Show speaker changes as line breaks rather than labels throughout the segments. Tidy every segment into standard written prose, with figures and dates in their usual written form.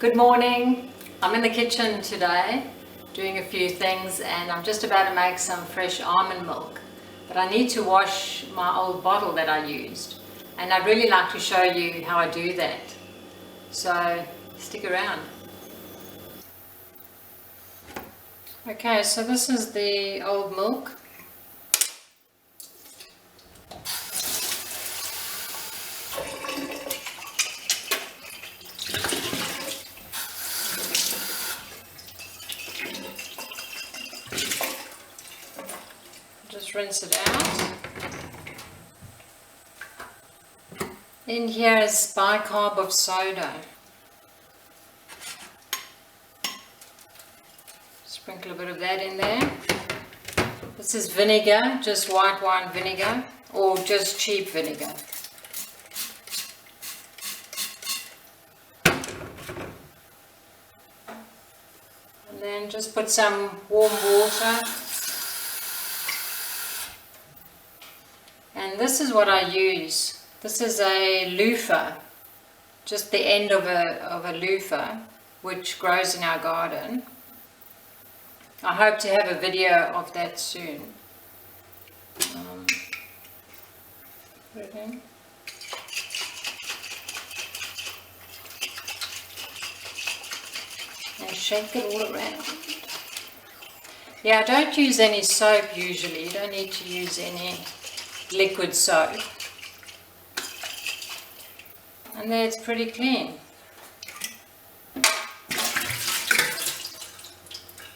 Good morning. I'm in the kitchen today doing a few things and I'm just about to make some fresh almond milk, but I need to wash my old bottle that I used, and I'd really like to show you how I do that, so stick around. Okay, so this is the old milk. Just rinse it out. In here is bicarb of soda. Sprinkle a bit of that in there. This is vinegar, just white wine vinegar or just cheap vinegar. And then just put some warm water. And this is what I use. This is a loofah, just the end of a loofah, which grows in our garden. I hope to have a video of that soon. Put it in. And shake it all around. Yeah, I don't use any soap usually. You don't need to use any liquid soap. And there, it's pretty clean.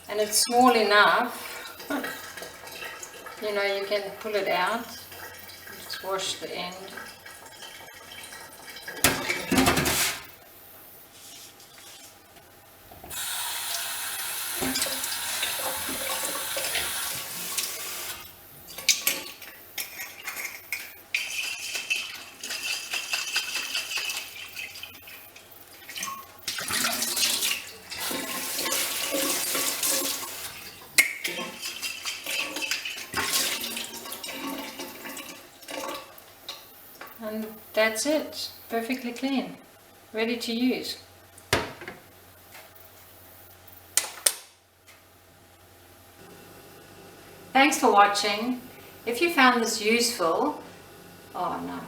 And it's small enough, you know, you can pull it out, just wash the end. And that's it, perfectly clean, ready to use. Thanks for watching. If you found this useful, oh no,